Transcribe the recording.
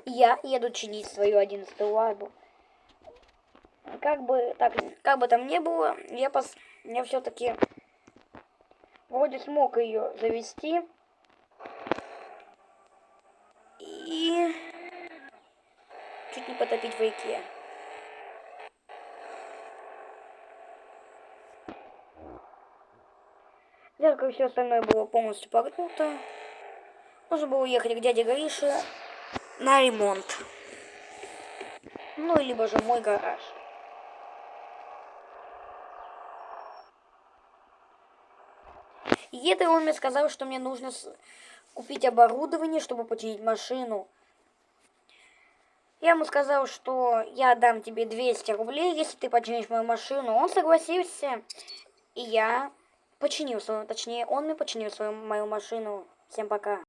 я еду чинить свою 11-ю ладу. Как бы там ни было, я все-таки вроде смог ее завести. И чуть не потопить в реке. Как все остальное было полностью погнуто. Нужно было ехать к дяде Грише на ремонт. Ну, либо же мой гараж. И это он мне сказал, что мне нужно купить оборудование, чтобы починить машину. Я ему сказал, что я дам тебе 200 рублей, если ты починишь мою машину. Он согласился, и я починил свою, точнее, он мне починил свою мою машину. Всем пока.